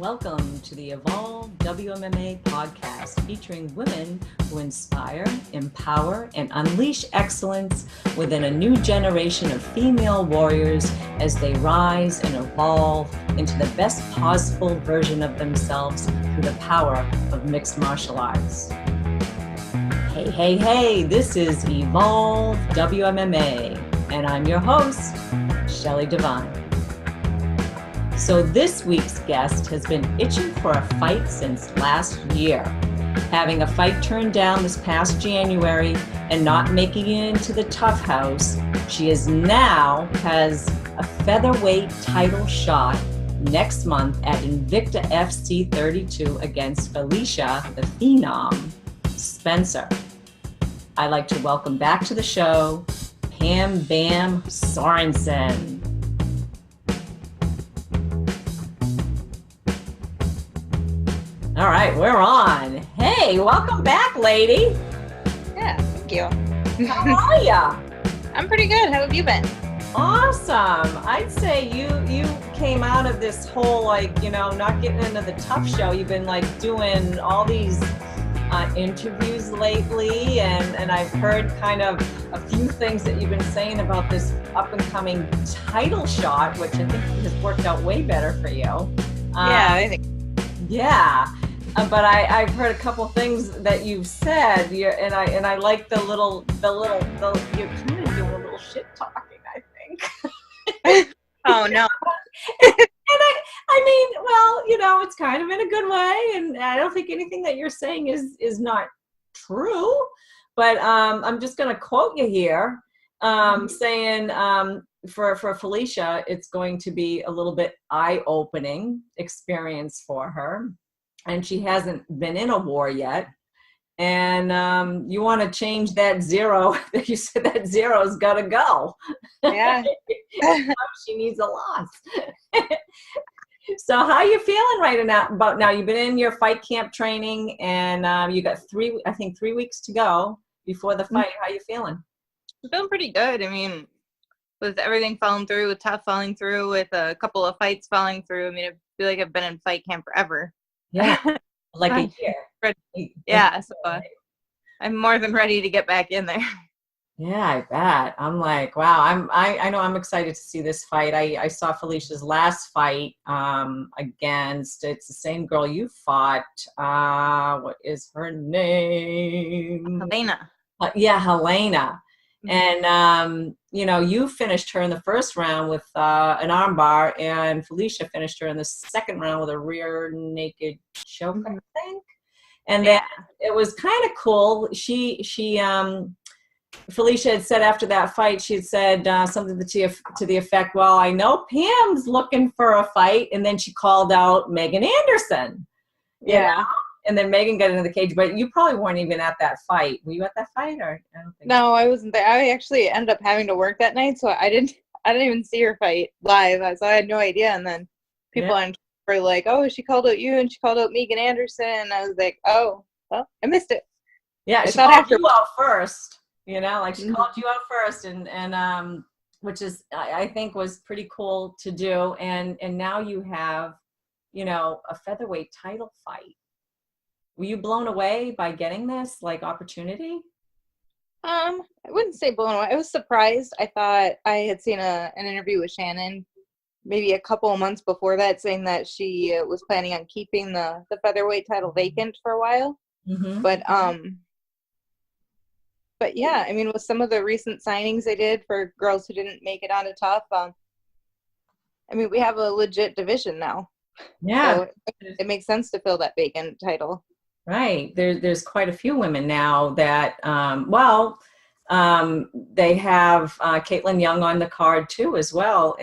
Welcome to the Evolve WMMA podcast featuring women who inspire, empower, and unleash excellence within a new generation of female warriors as they rise and evolve into the best possible version of themselves through the power of mixed martial arts. Hey, this is Evolve WMMA, and I'm your host, Shelly Devine. So this week's guest has been itching for a fight since last year. Having a fight turned down this past January and not making it into the Tough House, she is now has a featherweight title shot next month at Invicta FC 32 against Felicia, the Phenom, Spencer. I'd like to welcome back to the show, Pam Bam Sorenson. All right, we're on. Hey, welcome back, lady. Yeah, thank you. How are ya? I'm pretty good. How have you been? Awesome. I'd say you came out of this whole, not getting into the tough show. You've been doing all these interviews lately, and I've heard kind of a few things that you've been saying about this up and coming title shot, which I think has worked out way better for you. Yeah, I think. Yeah. But I've heard a couple things that you've said, and I like the little you're kind of doing a little shit talking, I think. Oh no. And I mean, well, it's kind of in a good way, and I don't think anything that you're saying is not true. But I'm just going to quote you here, saying for Felicia, it's going to be a little bit eye-opening experience for her. And she hasn't been in a war yet. And you want to change that zero. You said that zero's got to go. Yeah. She needs a loss. So how are you feeling right now? You've been in your fight camp training, and you got 3 weeks to go before the fight. How are you feeling? I'm feeling pretty good. I mean, with everything falling through, with Tough falling through, with a couple of fights falling through, I mean, I feel like I've been in fight camp forever. Yeah, like a year. Yeah, so I'm more than ready to get back in there. Yeah, I bet. I'm like, wow. I know I'm excited to see this fight. I saw Felicia's last fight against. It's the same girl you fought. What is her name? Helena. Helena. And you finished her in the first round with an armbar, and Felicia finished her in the second round with a rear naked choke, I think. And then it was kind of cool. Felicia had said after that fight, she had said something to the effect, well, I know Pam's looking for a fight, and then she called out Megan Anderson. Yeah. You know? And then Megan got into the cage, but you probably weren't even at that fight. Were you at that fight, or I don't think? No, I wasn't there. I actually ended up having to work that night, so I didn't even see her fight live, so I had no idea. And then people on Twitter were like, "Oh, she called out you, and she called out Megan Anderson." And I was like, "Oh, well, I missed it." Yeah, she called you out first. She called you out first, and which is I think was pretty cool to do. And now you have, a featherweight title fight. Were you blown away by getting this opportunity? I wouldn't say blown away. I was surprised. I thought I had seen an interview with Shannon maybe a couple of months before that, saying that she was planning on keeping the featherweight title vacant for a while. Mm-hmm. But yeah, I mean, with some of the recent signings they did for girls who didn't make it onto Tough, I mean, we have a legit division now. Yeah, so it makes sense to fill that vacant title. Right. There's quite a few women now that, they have Caitlin Young on the card too as well,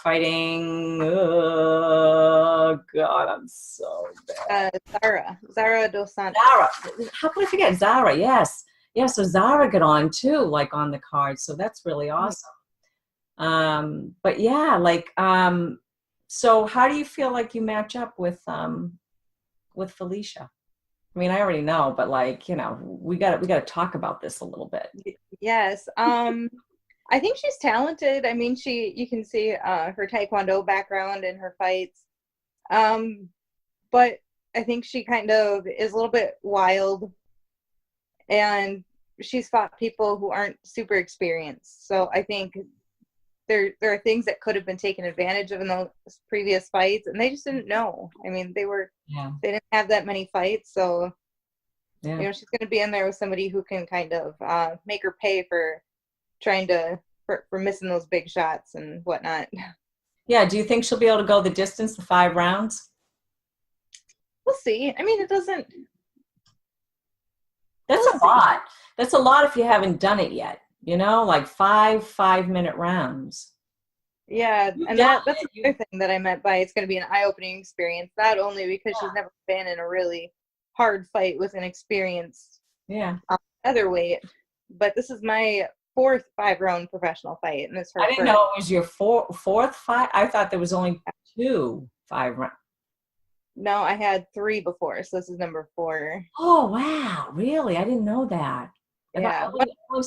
fighting, oh God, I'm so bad. Zara Dos Santos. Zara. How could I forget? Zara, yes. Yeah, so Zara got on too, on the card, so that's really awesome. But yeah, so how do you feel like you match up with Felicia? I mean, I already know, but we got to talk about this a little bit. Yes. I think she's talented. I mean, you can see her Taekwondo background in her fights. But I think she kind of is a little bit wild, and she's fought people who aren't super experienced. So I think there are things that could have been taken advantage of in those previous fights, and they just didn't know. I mean, they didn't have that many fights, so she's going to be in there with somebody who can kind of make her pay for trying to for missing those big shots and whatnot. Yeah. Do you think she'll be able to go the distance, the 5 rounds? We'll see. I mean, it doesn't. That's a lot. That's a lot if you haven't done it yet. Like 5-minute rounds. Yeah, and that's another thing that I meant by it's going to be an eye-opening experience. Not only because she's never been in a really hard fight with an experienced featherweight, but this is my 4th 5-round professional fight, and it's her. I didn't know it was your 4th fight. I thought there was only 2 5-round. No, I had 3 before, so this is number 4. Oh wow, really? I didn't know that. Yeah, one of them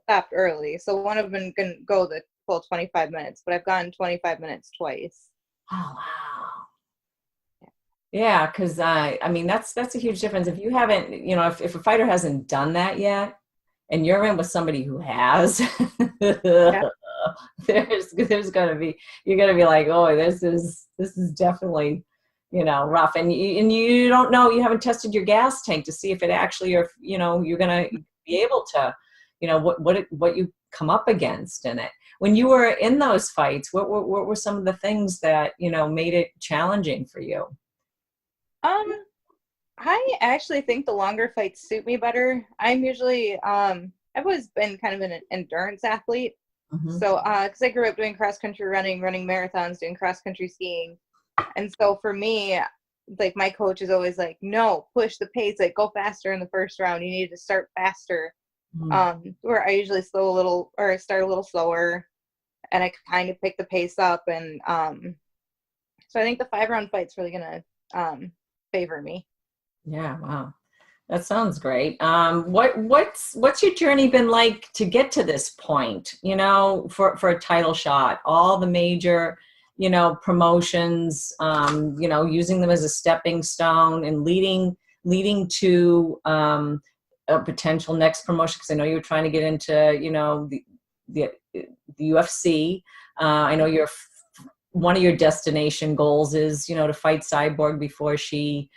stopped early, so one of them can go the full 25 minutes, but I've gone 25 minutes twice. Oh wow. Yeah, because I mean that's a huge difference. If you haven't, if a fighter hasn't done that yet, and you're in with somebody who has, there's gonna be, you're gonna be like, oh, this is definitely, rough, and you don't know, you haven't tested your gas tank to see if it actually, or you're gonna be able to, what you come up against in it. When you were in those fights, what were some of the things that made it challenging for you? I actually think the longer fights suit me better. I'm usually I've always been kind of an endurance athlete. Mm-hmm. So because I grew up doing cross country running marathons, doing cross country skiing. And so for me, like my coach is always like, no, push the pace, like go faster in the first round. You need to start faster. Mm-hmm. Where I usually start a little slower, and I kind of pick the pace up. And so I think the 5-round fight's really gonna favor me. Yeah, wow. That sounds great. What's your journey been like to get to this point, for a title shot? All the major, promotions, using them as a stepping stone and leading to a potential next promotion, because I know you were trying to get into, the UFC. I know one of your destination goals is, to fight Cyborg before she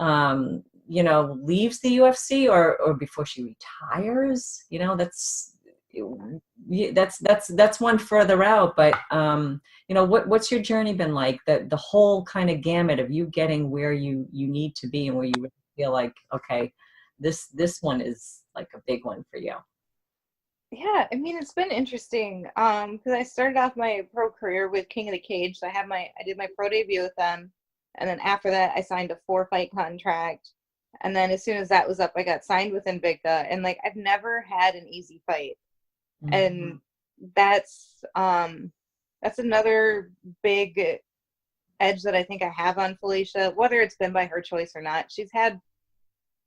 leaves the UFC or before she retires. That's one further out. But what's your journey been like? The whole kind of gamut of you getting where you need to be and where you really feel like, okay, this one is like a big one for you. Yeah, I mean, it's been interesting because I started off my pro career with King of the Cage. So I did my pro debut with them, and then after that, I signed a 4-fight contract. And then as soon as that was up, I got signed with Invicta, and like I've never had an easy fight, mm-hmm. and that's another big edge that I think I have on Felicia, whether it's been by her choice or not. She's had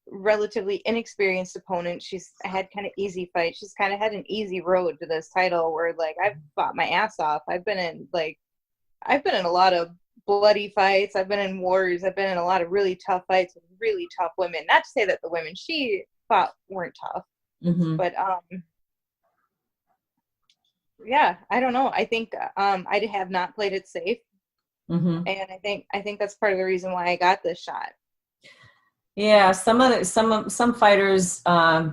relatively inexperienced opponents. She's had kind of easy fights. She's kind of had an easy road to this title where like I've fought my ass off. I've been in a lot of bloody fights. I've been in wars. I've been in a lot of really tough fights with really tough women. Not to say that the women she fought weren't tough, mm-hmm. but yeah, I don't know. I think I have not played it safe, mm-hmm. and I think that's part of the reason why I got this shot. Yeah, some fighters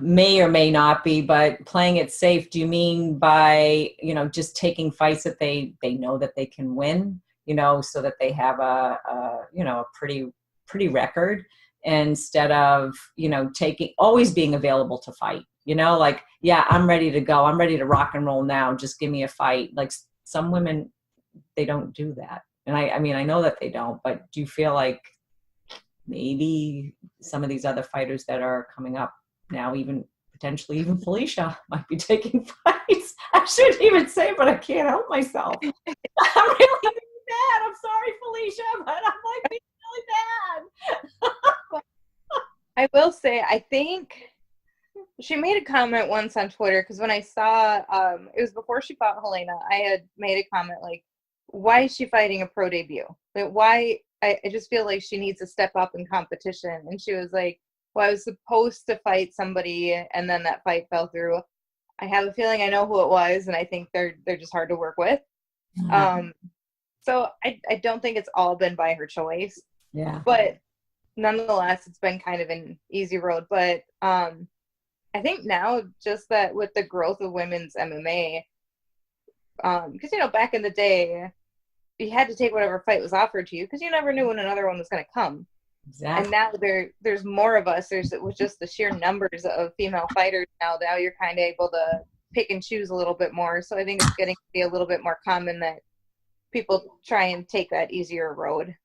may or may not be, but playing it safe. Do you mean by just taking fights that they know that they can win, so that they have a pretty record, instead of always being available to fight? Like, yeah, I'm ready to go. I'm ready to rock and roll now. Just give me a fight. Like some women, they don't do that, and I mean I know that they don't. But do you feel like maybe some of these other fighters that are coming up now, even potentially even Felicia, might be taking fights? I shouldn't even say, but I can't help myself. I'm really bad. I'm sorry, Felicia, but I'm like being really bad. I will say, I think she made a comment once on Twitter, because when I saw, it was before she fought Helena, I had made a comment like, why is she fighting a pro debut? Like, why I just feel like she needs to step up in competition. And she was like, well, I was supposed to fight somebody, and then that fight fell through. I have a feeling I know who it was, and I think they're just hard to work with. Yeah. So I don't think it's all been by her choice. Yeah. But nonetheless, it's been kind of an easy road. But I think now, just that with the growth of women's MMA, because, you know, back in the day, you had to take whatever fight was offered to you because you never knew when another one was going to come. Exactly. And now there's more of us. There's with just the sheer numbers of female fighters now. Now you're kind of able to pick and choose a little bit more. So I think it's getting to be a little bit more common that people try and take that easier road.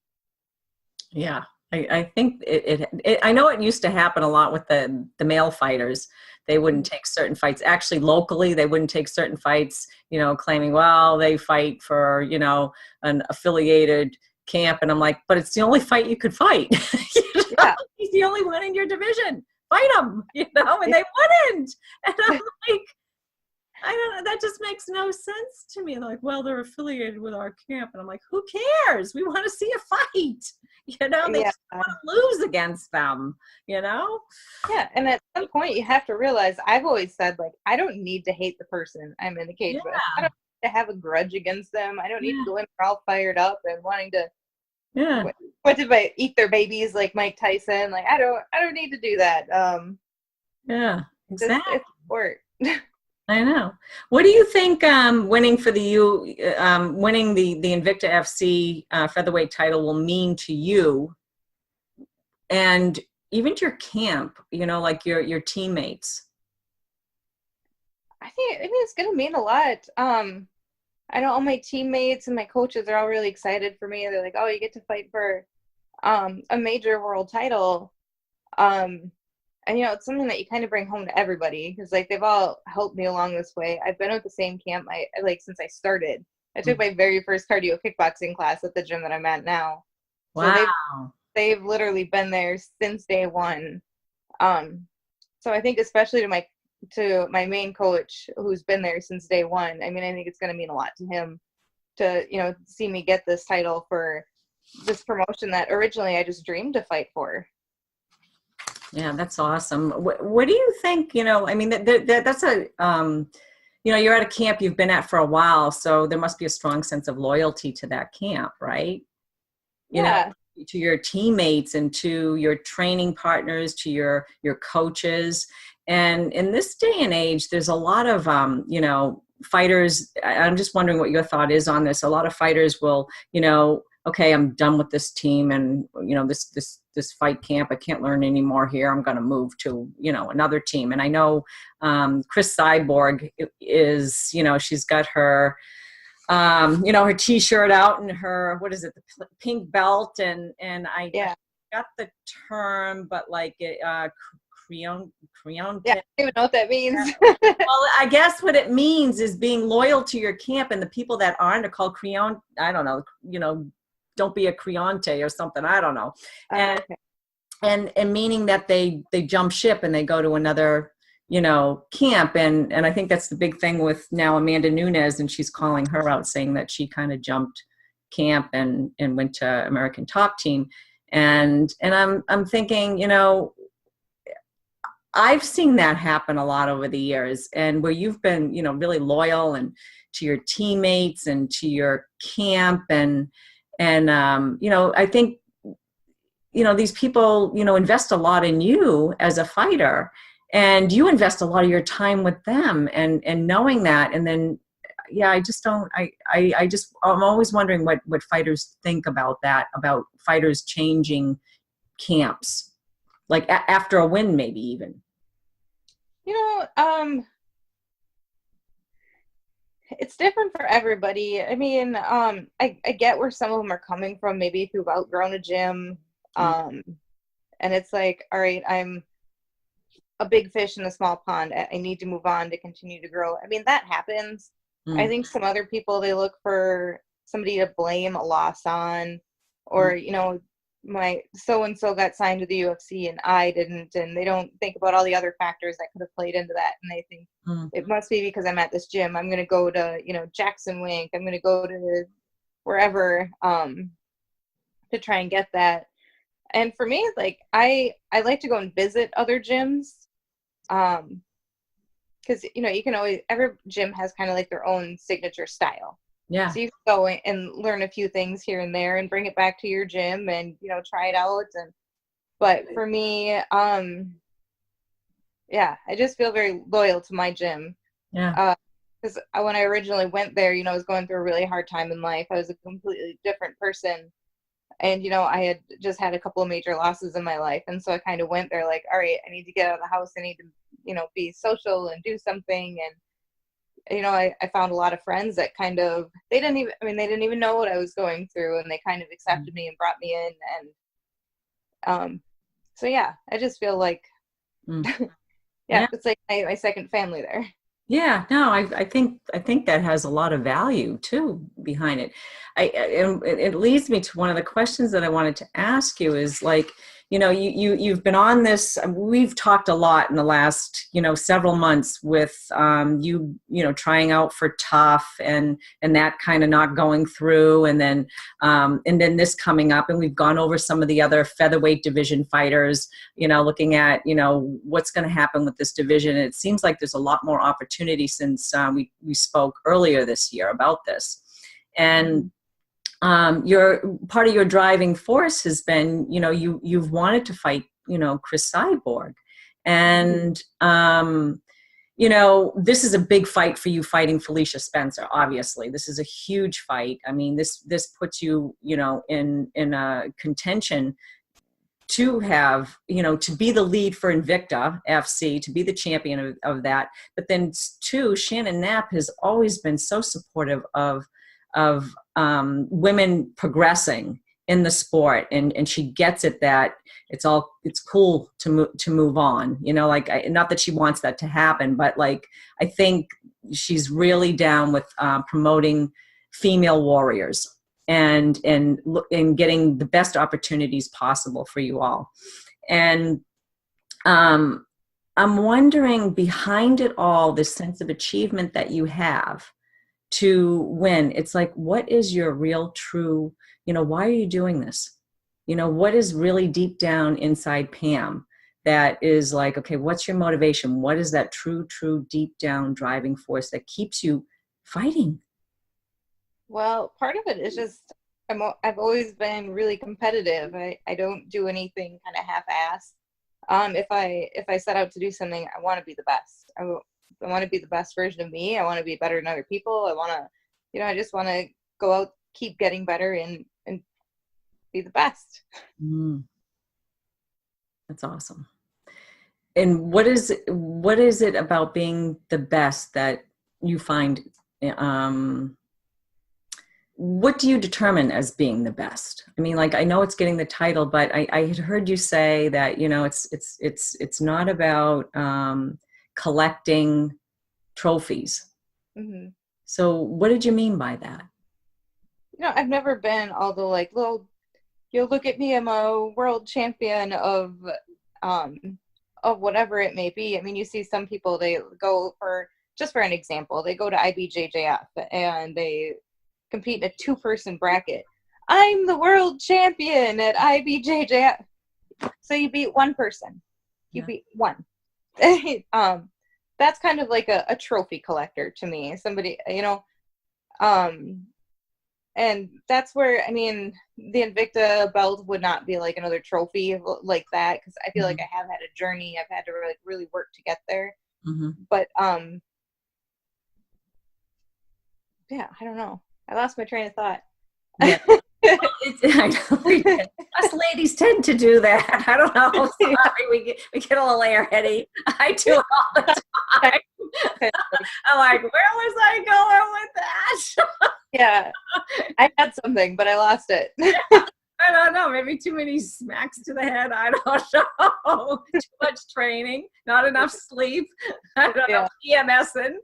Yeah. I think it I know it used to happen a lot with the male fighters. They wouldn't take certain fights. Actually, locally, they wouldn't take certain fights, you know, claiming, well, they fight for, you know, an affiliated camp. And I'm like, but it's the only fight you could fight. You know? Yeah. He's the only one in your division. Fight him, you know, and they wouldn't. And I'm like, I don't know. That just makes no sense to me. They're like, well, they're affiliated with our camp. And I'm like, who cares? We want to see a fight. You know, they just want to lose against them, you know? Yeah. And at some point, you have to realize, I've always said, like, I don't need to hate the person I'm in the cage with. I don't need to have a grudge against them. I don't need to go in all fired up and wanting to, what did I eat their babies like Mike Tyson? Like, I don't need to do that. Yeah, exactly. It's sport. I know. What do you think winning for winning the Invicta FC featherweight title will mean to you, and even to your camp? You know, like your teammates. I think it's going to mean a lot. I know all my teammates and my coaches are all really excited for me. They're like, "Oh, you get to fight for a major world title." And, you know, it's something that you kind of bring home to everybody because, like, they've all helped me along this way. I've been at the same camp, since I started. I took my very first cardio kickboxing class at the gym that I'm at now. Wow. So they've literally been there since day one. So I think especially to my main coach who's been there since day one, I mean, I think it's going to mean a lot to him to, you know, see me get this title for this promotion that originally I just dreamed to fight for. Yeah, that's awesome. What do you think, you know, I mean, that's a, you know, you're at a camp you've been at for a while, so there must be a strong sense of loyalty to that camp, right? You know, to your teammates and to your training partners, to your coaches. And in this day and age, there's a lot of, you know, fighters. I'm just wondering what your thought is on this. A lot of fighters will, you know, okay, I'm done with this team and, you know, this fight camp, I can't learn any more here. I'm going to move to, you know, another team. And I know Chris Cyborg is, you know, she's got her, you know, her T-shirt out and her, what is it, the pink belt. And I got the term, but like creon. Yeah, I don't even know what that means. Well, I guess what it means is being loyal to your camp, and the people that aren't are called creon. I don't know, you know, don't be a creonte or something. I don't know. And meaning that they jump ship and they go to another, you know, camp. And I think that's the big thing with now Amanda Nunes, and she's calling her out saying that she kind of jumped camp and went to American Top Team. And I'm thinking, you know, I've seen that happen a lot over the years, and where you've been, you know, really loyal and to your teammates and to your camp and you know, I think, you know, these people, you know, invest a lot in you as a fighter, and you invest a lot of your time with them, and knowing that. And then, yeah, I just don't, I'm always wondering what fighters think about that, about fighters changing camps, like after a win, maybe even. You know, it's different for everybody. I mean, I get where some of them are coming from, maybe if you've outgrown a gym. And it's like, all right, I'm a big fish in a small pond. I need to move on to continue to grow. I mean, that happens. I think some other people, they look for somebody to blame a loss on, or, you know, my so-and-so got signed to the UFC and I didn't, and they don't think about all the other factors that could have played into that. And they think it must be because I'm at this gym. I'm going to go to, you know, Jackson Wink. I'm going to go to wherever, to to try and get that. And for me, like I like to go and visit other gyms. Because you can always, every gym has kind of like their own signature style. Yeah. So you can go and learn a few things here and there and bring it back to your gym and try it out. But for me, yeah, I just feel very loyal to my gym. Yeah. Because when I originally went there, I was going through a really hard time in life. I was a completely different person. And, I had just had a couple of major losses in my life. And so I kind of went there like, all right, I need to get out of the house. I need to, be social and do something. And, I found a lot of friends that kind of, they didn't even know what I was going through. And they kind of accepted me and brought me in. And so, yeah, I just feel like, yeah, it's like my second family there. Yeah, no, I think that has a lot of value too behind it. It leads me to one of the questions that I wanted to ask you is like, you've been on this. We've talked a lot in the last several months with trying out for Tough and that kind of not going through, and then this coming up, and we've gone over some of the other featherweight division fighters. Looking at what's going to happen with this division. It seems like there's a lot more opportunity since we spoke earlier this year about this, and your part of your driving force has been you've wanted to fight Chris Cyborg, and this is a big fight for you, fighting Felicia Spencer. Obviously, this is a huge fight. I mean, this puts you in a contention to have, to be the lead for Invicta FC, to be the champion of that. But then too, Shannon Knapp has always been so supportive of women progressing in the sport, and she gets it that it's cool to move on. Not that she wants that to happen, but like I think she's really down with promoting female warriors and getting the best opportunities possible for you all. And I'm wondering, behind it all, this sense of achievement that you have to win, it's like, what is your real true, why are you doing this? What is really deep down inside Pam that is like, okay, what's your motivation? What is that true deep down driving force that keeps you fighting? Well, part of it is just I've always been really competitive. I don't do anything kind of half-assed. If I set out to do something, I want to be the best. I want to be the best version of me. I want to be better than other people. I want to, I just want to go out, keep getting better, and be the best. That's awesome. And what is it about being the best that you find? What do you determine as being the best? I mean, like, I know it's getting the title, but I had heard you say that it's not about collecting trophies. Mm-hmm. So what did you mean by that? I've never been all the like, well, look at me, I'm a world champion of whatever it may be. I mean, you see some people, they go just for an example, they go to IBJJF and they compete in a 2-person bracket. I'm the world champion at IBJJF. So you beat one person. You beat one. That's kind of like a trophy collector to me. Somebody, and that's where, I mean, the Invicta belt would not be like another trophy like that, because I feel like I have had a journey. I've had to really work to get there. But yeah, I don't know. I lost my train of thought. Yeah. I know. Us ladies tend to do that. I don't know. Sorry, we get a little airheady. I do it all the time. I'm like, where was I going with that? Yeah, I had something, but I lost it. I don't know. Maybe too many smacks to the head. I don't know. Too much training, not enough sleep. I don't know. PMSing.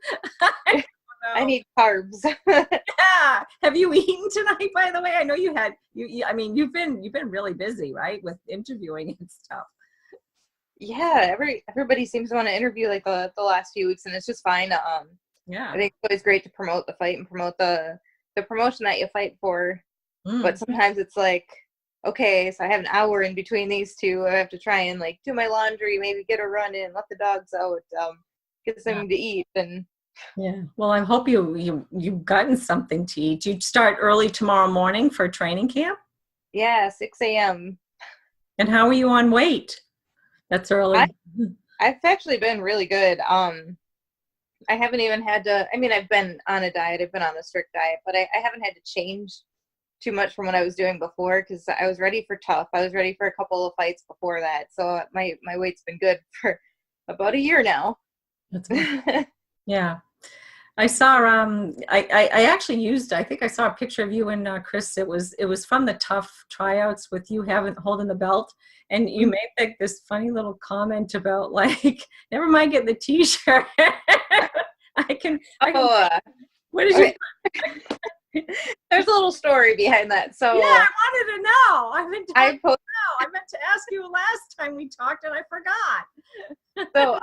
I need carbs. Yeah. Have you eaten tonight, by the way? I know you had. I mean, you've been really busy, right, with interviewing and stuff. Yeah, everybody seems to want to interview like the last few weeks, and it's just fine. Yeah. I think it's always great to promote the fight and promote the promotion that you fight for. But sometimes it's like, okay, so I have an hour in between these two. I have to try and like do my laundry, maybe get a run in, let the dogs out, get something to eat. And yeah. Well, I hope you've gotten something to eat. You start early tomorrow morning for training camp? yeah, 6 a.m. And how are you on weight? That's early. I've actually been really good. I haven't even had to, I mean, I've been on a diet, I've been on a strict diet, but I haven't had to change too much from what I was doing before, because I was ready for tough. I was ready for a couple of fights before that. So my weight's been good for about a year now. That's awesome. Yeah. I saw I actually used, I think I saw a picture of you and Chris. It was from the tough tryouts with you holding the belt, and you made like this funny little comment about like, never mind getting the t-shirt. What did you There's a little story behind that. So yeah, I wanted to know. I meant to ask you last time we talked and I forgot. So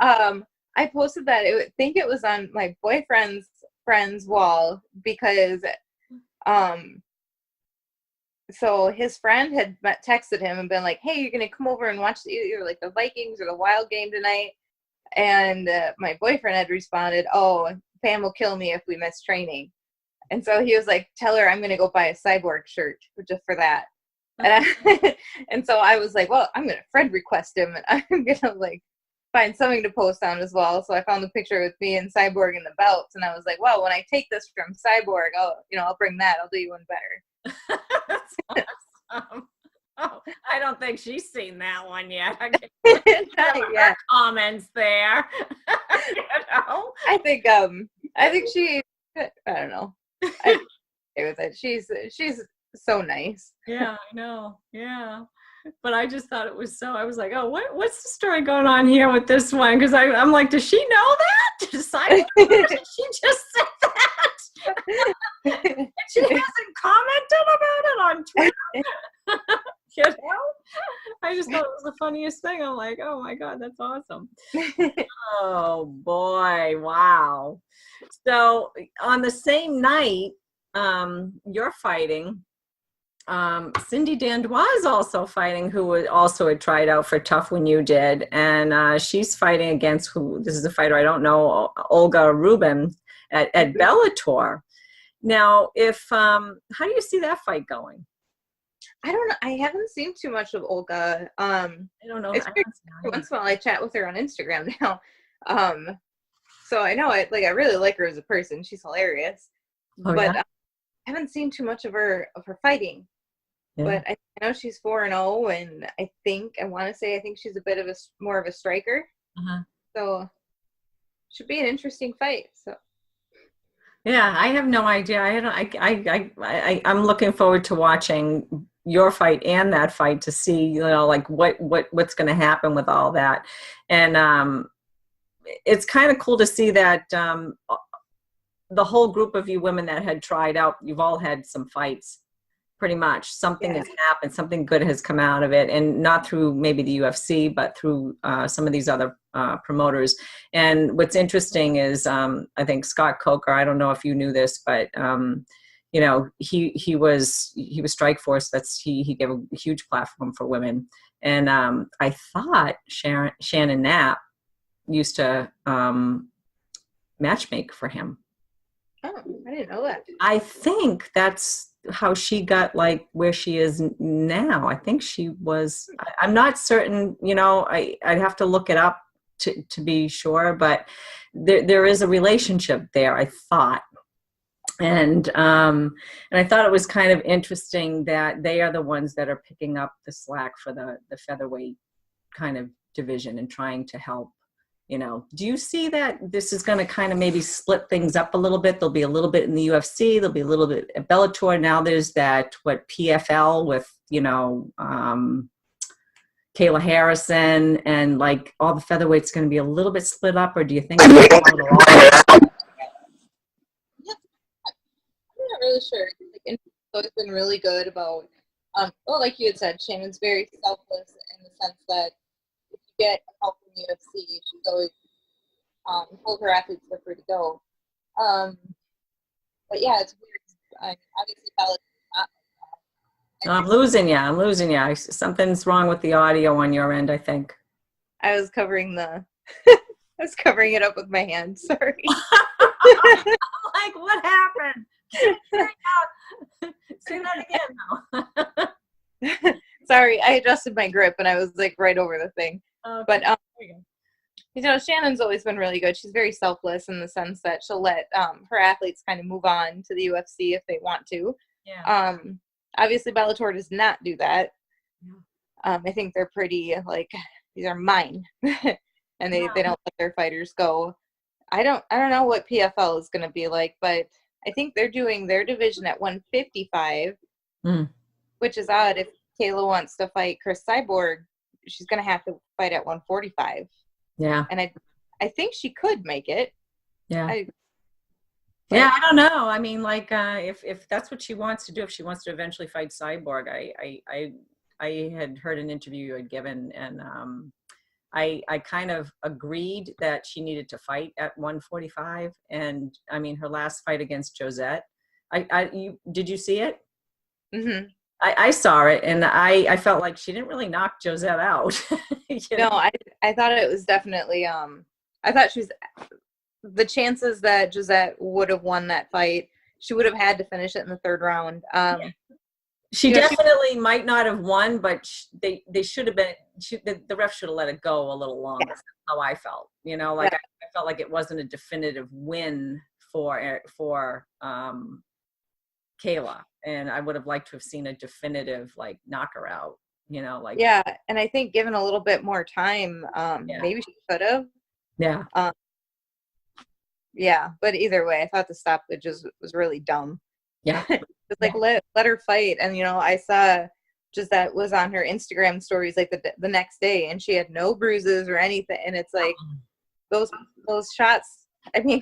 I posted that. I think it was on my boyfriend's friend's wall, because so his friend had texted him and been like, hey, you're gonna come over and watch either like the Vikings or the Wild game tonight. And my boyfriend had responded, oh, Pam will kill me if we miss training. And so he was like, tell her I'm going to go buy a Cyborg shirt just for that. And and so I was like, well, I'm going to friend request him, and I'm going to like find something to post on as well. So I found the picture with me and Cyborg and the belts. And I was like, well, when I take this from Cyborg, I'll bring that. I'll do you one better. That's awesome. Oh, I don't think she's seen that one yet. Yeah. Comments there. You know? I think she, I don't know. I'm okay with it. She's so nice. Yeah, I know. Yeah. But I just thought it was I was like, oh, what's the story going on here with this one? Because I'm like, does she know that? Did she just said that? And she hasn't commented about it on Twitter. You know? I just thought it was the funniest thing. I'm like, oh my God, that's awesome. Oh boy, wow. So on the same night you're fighting, Cindy Dandois is also fighting, who also had tried out for Tough when you did, and she's fighting against this is a fighter I don't know, Olga Rubin at Bellator. Now, how do you see that fight going? I don't know. I haven't seen too much of Olga. I don't know. Once in a while I chat with her on Instagram now. So I know I really like her as a person. She's hilarious. Oh, but yeah? I haven't seen too much of her fighting. Yeah. But I know she's 4-0, and I think she's a bit of more of a striker. Uh-huh. So should be an interesting fight. So. Yeah, I have no idea. I'm looking forward to watching your fight and that fight to see, like what's going to happen with all that. And it's kind of cool to see that the whole group of you women that had tried out, you've all had some fights. Pretty much something has happened, something good has come out of it, and not through maybe the UFC, but through some of these other promoters. And what's interesting is I think Scott Coker, I don't know if you knew this, but he was Strikeforce. He gave a huge platform for women. And I thought Shannon Knapp used to matchmake for him. Oh, I didn't know that. I think that's how she got where she is now. I think she was, I'm not certain, I'd have to look it up to be sure, but there is a relationship there, I thought. And I thought it was kind of interesting that they are the ones that are picking up the slack for the featherweight kind of division and trying to help. Do you see that this is going to kind of maybe split things up a little bit? There'll be a little bit in the UFC. There'll be a little bit at Bellator. Now there's that, PFL with, Kayla Harrison, and all the featherweights going to be a little bit split up, or do you think I'm not really sure. It's always been really good about, like you had said, Shannon's very selfless in the sense that if you get help from the UFC, she's always told her athletes they're free to go. But yeah, it's weird. Obviously, Bellator is not like that. I'm losing you. I'm losing you. Something's wrong with the audio on your end, I think. I was covering the I was covering it up with my hand. Sorry. Like, what happened? Say that again now. Sorry, I adjusted my grip and I was like right over the thing. Okay. But Shannon's always been really good. She's very selfless in the sense that she'll let her athletes kind of move on to the UFC if they want to. Yeah. Obviously Bellator does not do that. I think they're pretty like, these are mine. And they don't let their fighters go. I don't know what PFL is going to be like, but I think they're doing their division at 155, which is odd. If Kayla wants to fight Chris Cyborg, she's going to have to fight at 145. Yeah. And I think she could make it. Yeah. I don't know. I mean, like, if that's what she wants to do, if she wants to eventually fight Cyborg, I had heard an interview you had given, and I kind of agreed that she needed to fight at 145. And I mean, her last fight against Josette, did you see it? Mm-hmm. I saw it, and I felt like she didn't really knock Josette out. No, I thought it was definitely, I thought the chances that Josette would have won that fight, she would have had to finish it in the third round. She definitely might not have won, but they should have been. The ref should have let it go a little longer. Yes. That's how I felt. I felt like it wasn't a definitive win for Kayla, and I would have liked to have seen a definitive like knock her out. Yeah, and I think given a little bit more time, maybe she could have. Yeah. Yeah, but either way, I thought the stoppage was really dumb. Yeah. It's like let her fight, and I saw just that was on her Instagram stories like the next day, and she had no bruises or anything, and it's like those shots. I mean,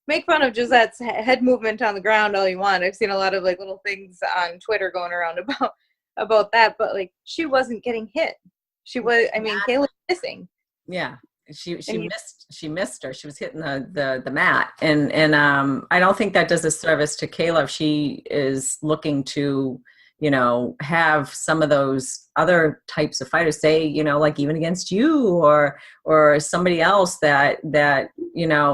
make fun of Josette's head movement on the ground all you want. I've seen a lot of like little things on Twitter going around about that, but like she wasn't getting hit. She was. I mean, Kayla was missing. Yeah. She missed her. She was hitting the mat, and I don't think that does a service to Kayla if she is looking to have some of those other types of fighters, say like even against you or somebody else that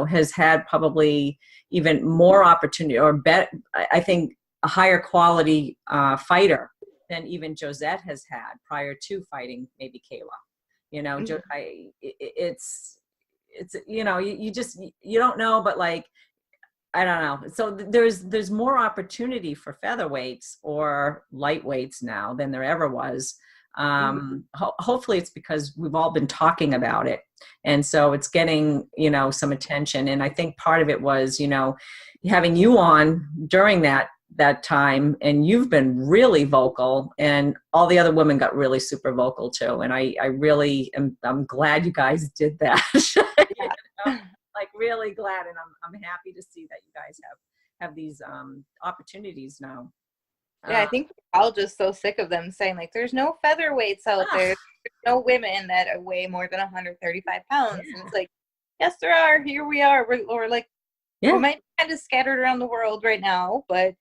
has had probably even more opportunity or I think a higher quality fighter than even Josette has had prior to fighting maybe Kayla. It's you don't know, but like, I don't know. So there's more opportunity for featherweights or lightweights now than there ever was. Hopefully it's because we've all been talking about it. And so it's getting, some attention. And I think part of it was, having you on during that time, and you've been really vocal, and all the other women got really super vocal too. And I really I'm glad you guys did that. Like really glad, and I'm happy to see that you guys have these opportunities now. Yeah, I think we're all just so sick of them saying like there's no featherweights out there. There's no women that weigh more than 135 pounds. And it's like, yes, there are. Here we are. We're like, we might be kind of scattered around the world right now, but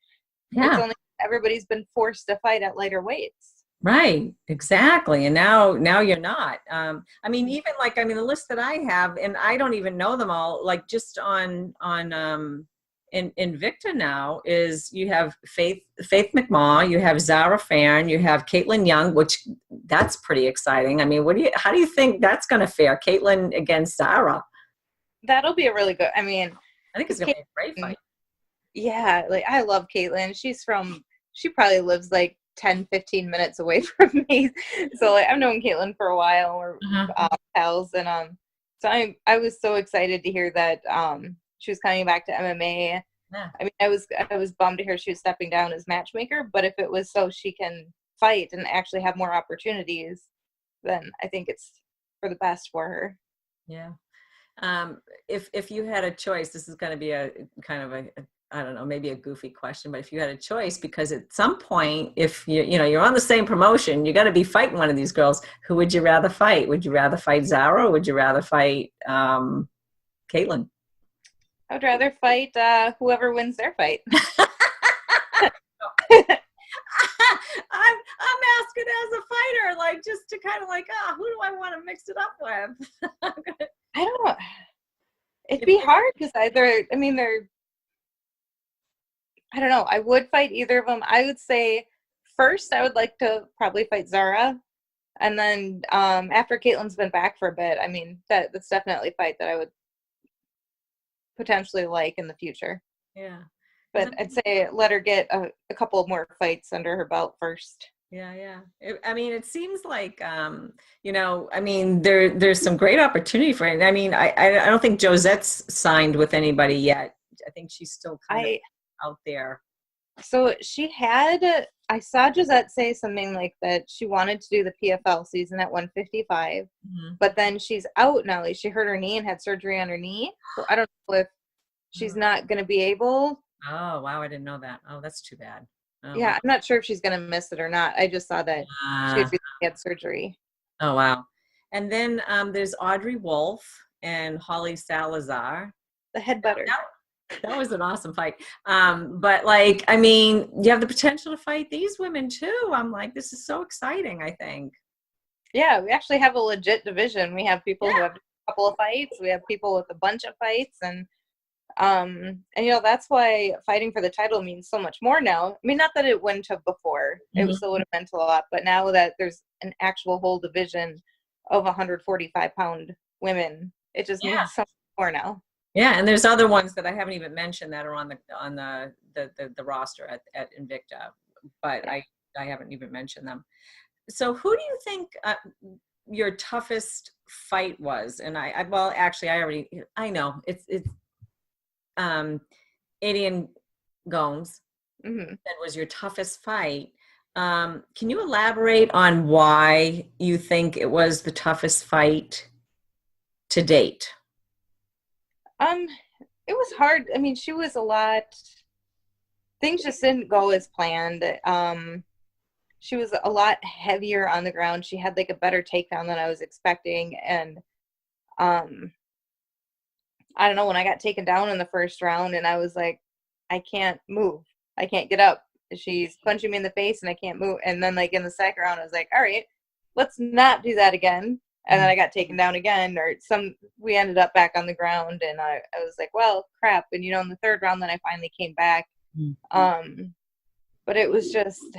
it's only everybody's been forced to fight at lighter weights. Right, exactly. And now you're not. I mean, even like, the list that I have, and I don't even know them all, like just on Invicta now is you have Faith McMaw, you have Zara Farn, you have Caitlin Young, which that's pretty exciting. I mean, how do you think that's going to fare? Caitlin against Zara? That'll be a really good, I think it's going to be a great fight. Yeah, like I love Caitlin. She probably lives like 10-15 minutes away from me. So like I've known Caitlin for a while. We're pals, and so I was so excited to hear that she was coming back to MMA. Yeah. I mean, I was bummed to hear she was stepping down as matchmaker, but if it was so she can fight and actually have more opportunities, then I think it's for the best for her. Yeah. If you had a choice, this is going to be a kind of I don't know, maybe a goofy question, but if you had a choice, because at some point, if you're on the same promotion, you got to be fighting one of these girls. Who would you rather fight? Would you rather fight Zara, or would you rather fight Caitlin? I would rather fight kind of like, who do I want to mix it up with? I don't know. It'd be hard because I don't know. I would fight either of them. I would say first I would like to probably fight Zara. And then after Caitlin's been back for a bit, I mean, that's definitely a fight that I would potentially like in the future. Yeah. But I'd say let her get a couple more fights under her belt first. Yeah. I mean, it seems like, you know, I mean, there's some great opportunity for it. I mean, I don't think Josette's signed with anybody yet. I think she's still kind of out there. So I saw Josette say something like that she wanted to do the PFL season at 155, but then she's out now. Like she hurt her knee and had surgery on her knee. So I don't know if she's not going to be able. Oh, wow. I didn't know that. Oh, that's too bad. Oh, yeah, wow. I'm not sure if she's going to miss it or not. I just saw that she had surgery. Oh, wow. And then there's Audrey Wolf and Holly Salazar. The headbutter. That was an awesome fight. But like, I mean, you have the potential to fight these women too. I'm like, this is so exciting, I think. Yeah, we actually have a legit division. We have people who have a couple of fights. We have people with a bunch of fights. And you know, that's why fighting for the title means so much more now. I mean, not that it wouldn't have before. It still would have meant a lot. But now that there's an actual whole division of 145-pound women, it just means so much more now. Yeah, and there's other ones that I haven't even mentioned that are on the roster at Invicta, but I haven't even mentioned them. So who do you think your toughest fight was? And I know it's Adrian Gomes that was your toughest fight. Can you elaborate on why you think it was the toughest fight to date? It was hard. I mean, she was things just didn't go as planned. She was a lot heavier on the ground. She had like a better takedown than I was expecting. And, I don't know, when I got taken down in the first round and I was like, I can't move. I can't get up. She's punching me in the face and I can't move. And then like in the second round, I was like, all right, let's not do that again. And then I got taken down again, we ended up back on the ground, and I was like, well, crap. And, you know, in the third round, then I finally came back. But it was just,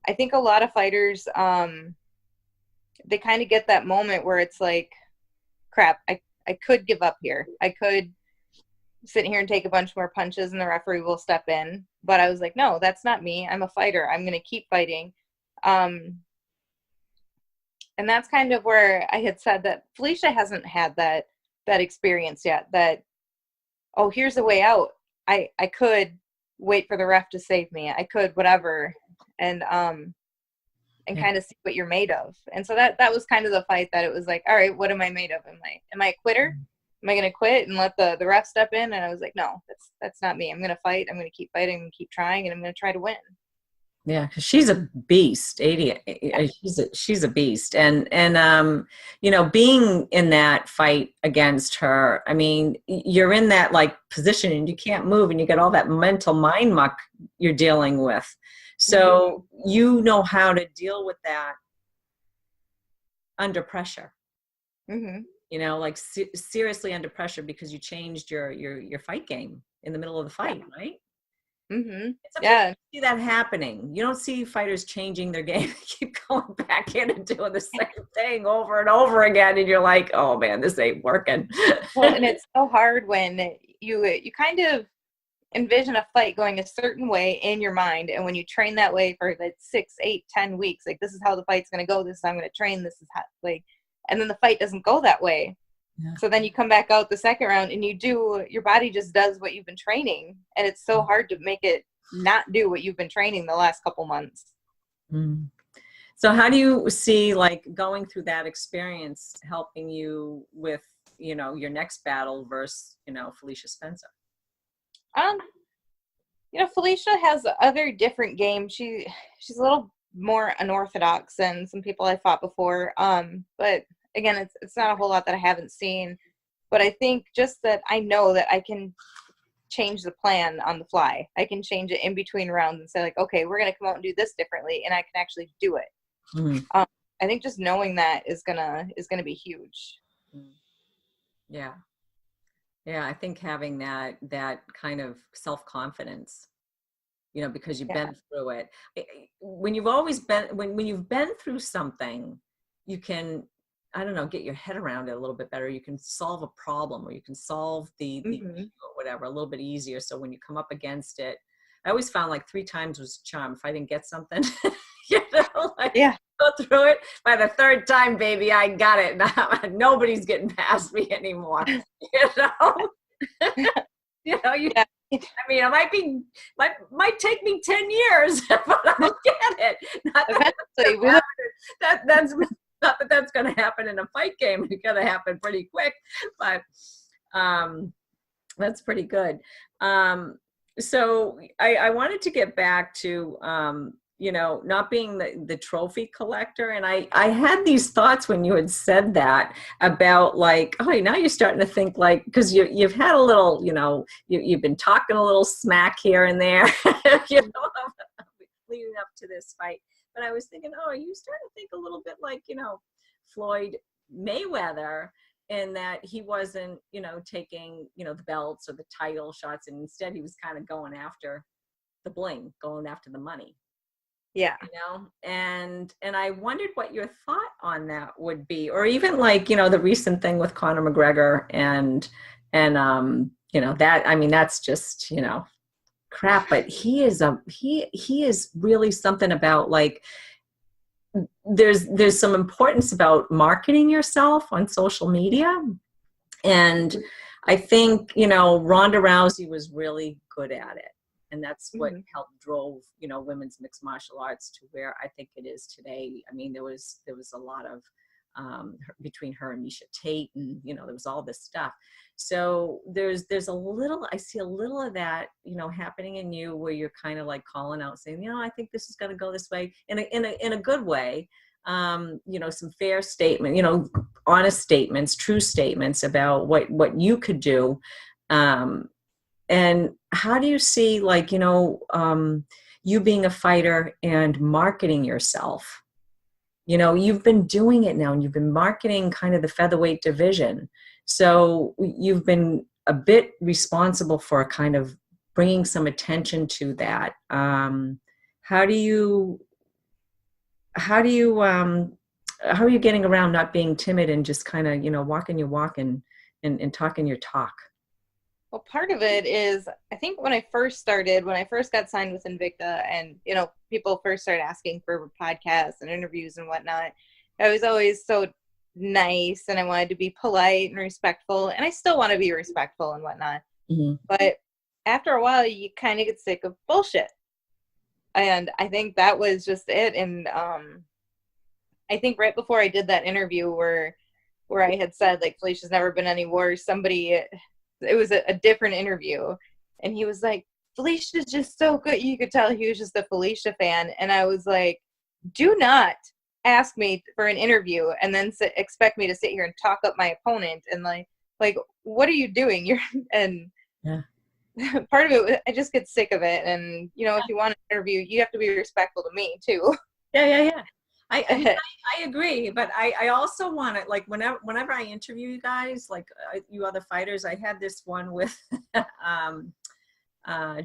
I think a lot of fighters, they kind of get that moment where it's like, crap, I could give up here. I could sit here and take a bunch more punches and the referee will step in. But I was like, no, that's not me. I'm a fighter. I'm going to keep fighting. And that's kind of where I had said that Felicia hasn't had that experience yet, that, oh, here's a way out. I could wait for the ref to save me. I could whatever. And kind of see what you're made of. And so that was kind of the fight that it was like, all right, what am I made of? Am I a quitter? Am I going to quit and let the ref step in? And I was like, no, that's not me. I'm going to fight. I'm going to keep fighting and keep trying, and I'm going to try to win. Yeah, because she's a beast. She's a beast, and you know, being in that fight against her, I mean, you're in that like position and you can't move, and you get all that mental mind muck you're dealing with. So you know how to deal with that under pressure. You know, like seriously under pressure, because you changed your fight game in the middle of the fight, right? You see that happening. You don't see fighters changing their game. They keep going back in and doing the same thing over and over again, and you're like, oh man, this ain't working. Well, and it's so hard when you kind of envision a fight going a certain way in your mind, and when you train that way for like 6, 8, 10 weeks, like this is how the fight's going to go, this is how I'm going to train, this is how, like, and then the fight doesn't go that way. So then you come back out the second round and your body just does what you've been training. And it's so hard to make it not do what you've been training the last couple months. So how do you see like going through that experience helping you with, you know, your next battle versus, you know, Felicia Spencer? You know, Felicia has other different games. She's a little more unorthodox than some people I fought before. But again, it's not a whole lot that I haven't seen, but I think just that I know that I can change the plan on the fly. I can change it in between rounds and say like, okay, we're going to come out and do this differently. And I can actually do it. Mhm. I think just knowing that is gonna be huge. Yeah. Yeah, I think having that kind of self-confidence, because you've Yeah. been through it. When you've always been when you've been through something, you can, I don't know, get your head around it a little bit better. You can solve a problem, or you can solve the Mm-hmm. issue or whatever a little bit easier. So when you come up against it, I always found like 3 times was a charm. If I didn't get something, like Yeah. go through it. By the third time, baby, I got it. Now, nobody's getting past me anymore. You know, you. Yeah. I mean, might take me 10 years, but I'll get it. Not that Eventually, we that's not that that's going to happen in a fight game. It's going to happen pretty quick, but that's pretty good. So I wanted to get back to not being the trophy collector, and I had these thoughts when you had said that about like, oh, now you're starting to think like, because you've had a little, you've been talking a little smack here and there, leading up to this fight. But I was thinking, oh, are you starting to think a little bit like, Floyd Mayweather, in that he wasn't, taking, the belts or the title shots, and instead he was kind of going after the bling, going after the money. Yeah. And I wondered what your thought on that would be, or even like, the recent thing with Conor McGregor and that, I mean, that's just, crap, but he is really something about like, there's some importance about marketing yourself on social media. And I think, Ronda Rousey was really good at it. And that's what helped drove, women's mixed martial arts to where I think it is today. I mean, there was a lot of, between her and Misha Tate, and, there was all this stuff. So there's I see a little of that, happening in you, where you're kind of like calling out saying, I think this is going to go this way in a good way. Some fair statement, honest statements, true statements about what you could do. And how do you see, like, you being a fighter and marketing yourself? You've been doing it now, and you've been marketing kind of the featherweight division. So you've been a bit responsible for kind of bringing some attention to that. How are you getting around not being timid and just kind of, walking your walk and talking your talk? Well, part of it is, I think when I first got signed with Invicta, and, people first started asking for podcasts and interviews and whatnot, I was always so nice, and I wanted to be polite and respectful, and I still want to be respectful and whatnot. Mm-hmm. But after a while, you kind of get sick of bullshit. And I think that was just it. And I think right before I did that interview where I had said, like, Felicia's never been any worse, it was a different interview, and he was like, Felicia's just so good. You could tell he was just a Felicia fan. And I was like, do not ask me for an interview and then expect me to sit here and talk up my opponent. And like, what are you doing? Yeah. Part of it, I just get sick of it. And, if you want an interview, you have to be respectful to me too. Yeah. I agree, but I also want to, like, whenever I interview you guys, like you other fighters, I had this one with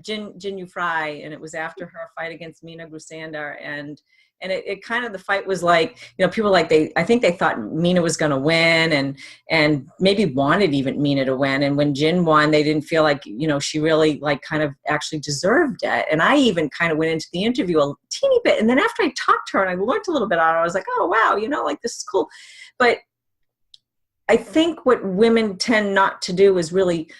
Jin Yu Fry, and it was after her fight against Mina Grusander, and it kind of, the fight was like, people like, I think they thought Mina was going to win, and maybe wanted even Mina to win, and when Jin won, they didn't feel like, she really like kind of actually deserved it. And I even kind of went into the interview a teeny bit, and then after I talked to her and I learned a little bit on it, I was like, oh wow, like, this is cool. But I think what women tend not to do is really,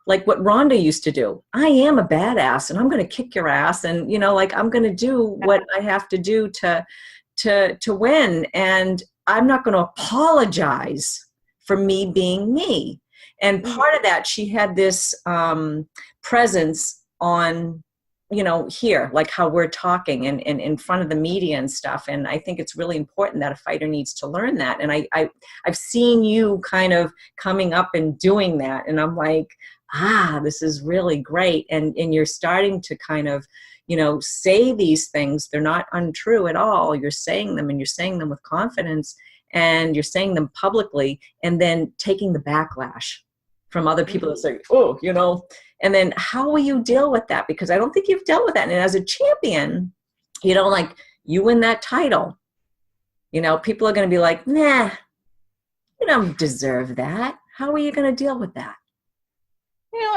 like what Ronda used to do. I am a badass, and I'm going to kick your ass, and like, I'm going to do what I have to do to win, and I'm not going to apologize for me being me. And part of that, she had this presence on, here, like how we're talking and in front of the media and stuff. And I think it's really important that a fighter needs to learn that. And I've seen you kind of coming up and doing that, and I'm like, this is really great. And you're starting to kind of, say these things. They're not untrue at all. You're saying them, and you're saying them with confidence, and you're saying them publicly, and then taking the backlash from other people that say, oh, and then how will you deal with that? Because I don't think you've dealt with that. And as a champion, like you win that title, people are going to be like, nah, you don't deserve that. How are you going to deal with that?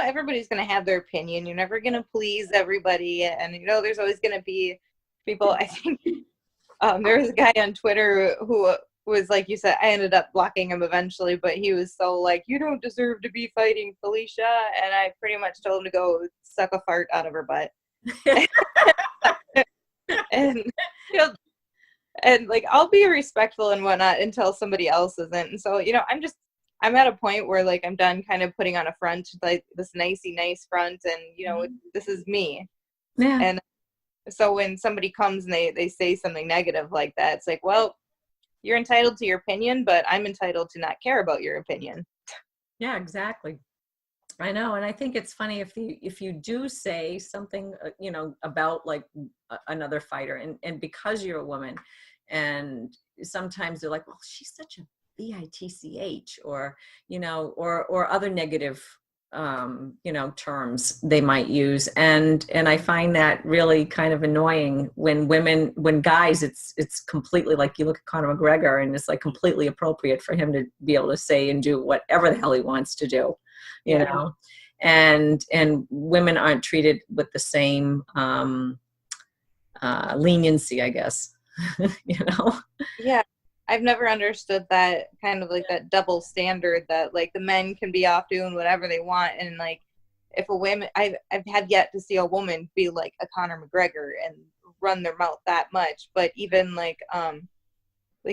Everybody's going to have their opinion. You're never going to please everybody. And, there's always going to be people. I think there was a guy on Twitter who was like you said, I ended up blocking him eventually, but he was so like, you don't deserve to be fighting Felicia. And I pretty much told him to go suck a fart out of her butt. and, and like, I'll be respectful and whatnot until somebody else isn't. And so, I'm at a point where like I'm done kind of putting on a front, like this nice front, and this is me. Yeah. And so when somebody comes and they say something negative like that, it's like, well, you're entitled to your opinion, but I'm entitled to not care about your opinion. Yeah, exactly. I know. And I think it's funny if you do say something, about like another fighter, and because you're a woman, and sometimes they're like, well, she's such a bitch, or or other negative terms they might use, and I find that really kind of annoying when guys, it's completely like, you look at Conor McGregor, and it's like completely appropriate for him to be able to say and do whatever the hell he wants to do, and women aren't treated with the same leniency, I guess. Yeah. I've never understood that kind of like that double standard that like the men can be off doing whatever they want. And like, if a woman, I've had yet to see a woman be like a Conor McGregor and run their mouth that much. But even like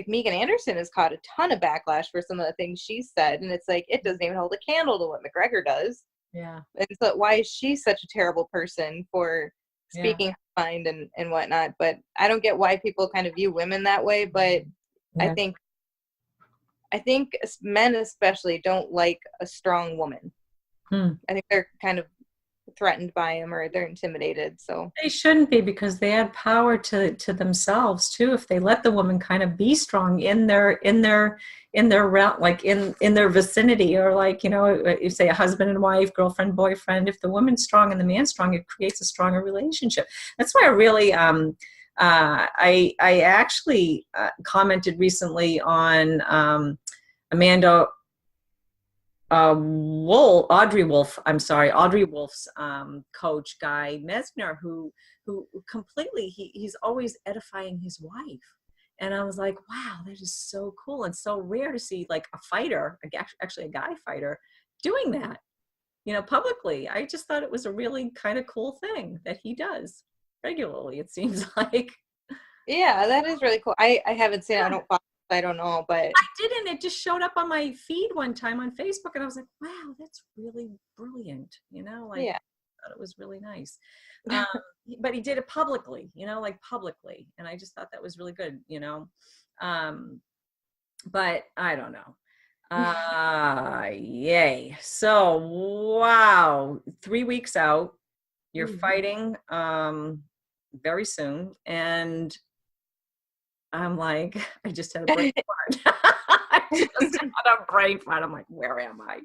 Megan Anderson has caught a ton of backlash for some of the things she said. And it's like, it doesn't even hold a candle to what McGregor does. Yeah. And so why is she such a terrible person for speaking her mind and whatnot? But I don't get why people kind of view women that way. But yeah. I think men especially don't like a strong woman. I think they're kind of threatened by him, or they're intimidated. So they shouldn't be, because they add power to themselves too. If they let the woman kind of be strong in their realm, like in their vicinity, or like, you say a husband and wife, girlfriend, boyfriend, if the woman's strong and the man's strong, it creates a stronger relationship. That's why I really, I actually commented recently on Audrey Wolf's coach, Guy Mesner, who completely, he's always edifying his wife. And I was like, wow, that is so cool and so rare to see like a fighter, actually a guy fighter, doing that, publicly. I just thought it was a really kind of cool thing that he does regularly, it seems like. Yeah, that is really cool. I haven't seen it. I don't know, but I didn't. It just showed up on my feed one time on Facebook, and I was like, wow, that's really brilliant. Yeah. I thought it was really nice. But he did it publicly, publicly. And I just thought that was really good, but I don't know. Yay. So, wow. 3 weeks out, you're fighting very soon. And I'm like, I just had a brain fart. I just had a brain fart. I'm like, where am I?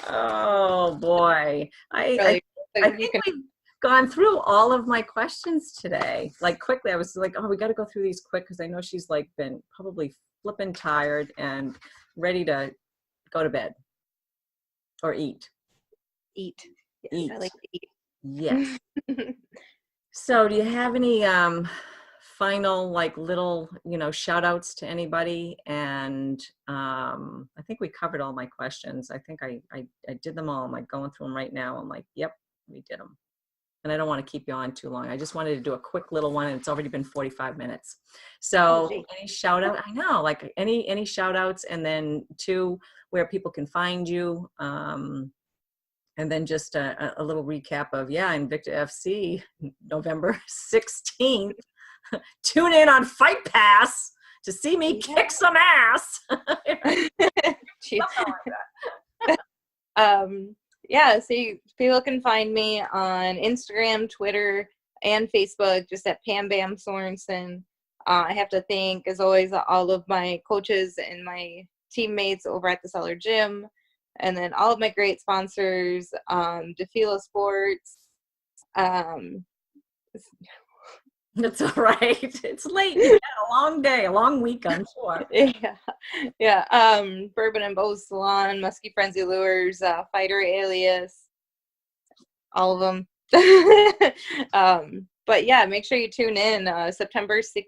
Oh boy. I think we've gone through all of my questions today. Like quickly, I was like, oh, we got to go through these quick, because I know she's like been probably flipping tired and ready to go to bed or eat. Eat. Yes, I like to eat. Yes. So do you have any final like little shout outs to anybody? And I think we covered all my questions. I think I did them all. I'm like going through them right now. I'm like, yep, we did them. And I don't want to keep you on too long. I just wanted to do a quick little one, and it's already been 45 minutes. So any shout out? I know, like any shout outs, and then 2, where people can find you. And then just a little recap of, Invicta FC, November 16th. Tune in on Fight Pass to see me kick some ass. yeah, so people can find me on Instagram, Twitter, and Facebook, just at Pam Bam Sorenson. I have to thank, as always, all of my coaches and my teammates over at the Cellar Gym, and then all of my great sponsors, Defila Sports. It's all right. It's late. You had a long day, a long week, I'm sure. Yeah. Bourbon and Bow Salon, Muskie Frenzy Lures, Fighter Alias, all of them. But yeah, make sure you tune in November 16th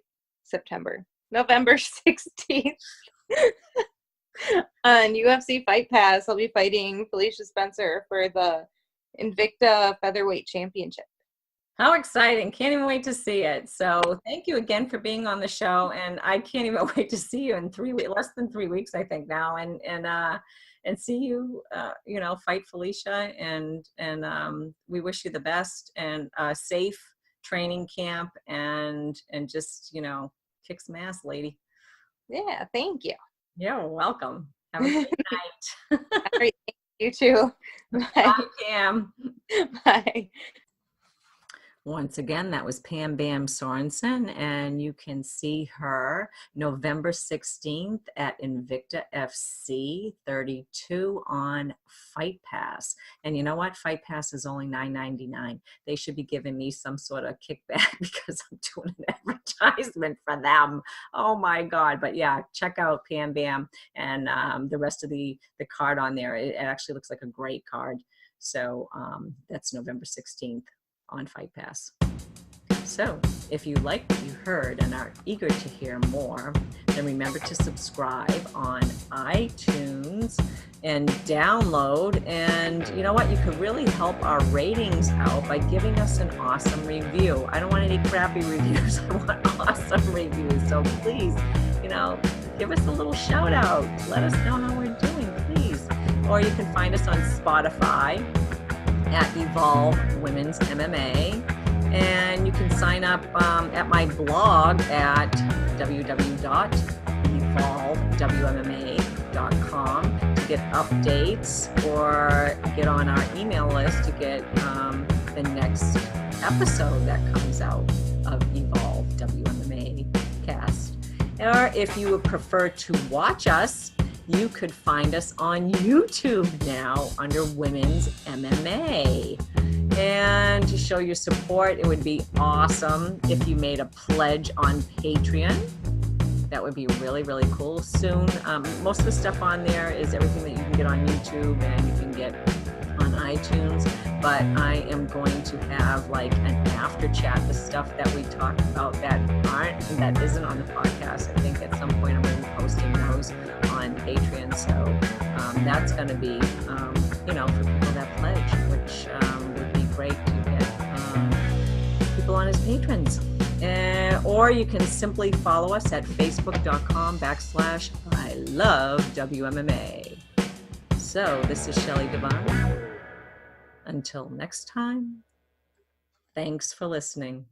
on UFC Fight Pass. I'll be fighting Felicia Spencer for the Invicta Featherweight Championship. How exciting. Can't even wait to see it. So thank you again for being on the show. And I can't even wait to see you in less than 3 weeks, I think now. And see you, fight Felicia. And we wish you the best and safe training camp and just, kick some ass, lady. Yeah, thank you. You're welcome. Have a good night. All right, you too. Bye. Bye, Pam. Bye. Once again, that was Pam Bam Sorenson, and you can see her November 16th at Invicta FC 32 on Fight Pass. And you know what? Fight Pass is only $9.99. They should be giving me some sort of kickback because I'm doing an advertisement for them. Oh my God. But yeah, check out Pam Bam and the rest of the card on there. It actually looks like a great card. So that's November 16th. On Fight Pass. So if you like what you heard and are eager to hear more, then remember to subscribe on iTunes and download. And you know what? You could really help our ratings out by giving us an awesome review. I don't want any crappy reviews. I want awesome reviews. So please, give us a little shout out. Let us know how we're doing, please. Or you can find us on Spotify at Evolve Women's MMA, and you can sign up at my blog at www.evolvewmma.com to get updates or get on our email list to get the next episode that comes out of Evolve WMMA cast. Or if you would prefer to watch us, you could find us on YouTube now under Women's MMA. And to show your support, it would be awesome if you made a pledge on Patreon. That would be really, really cool. Soon, most of the stuff on there is everything that you can get on YouTube and you can get on iTunes. But I am going to have like an after chat, the stuff that we talk about that isn't on the podcast. I think at some point I'm going to be posting those on Patreon. So that's going to be, for people that pledge, which would be great to get people on as patrons. Or you can simply follow us at facebook.com/I love WMMA. So this is Shelley Devine. Until next time, thanks for listening.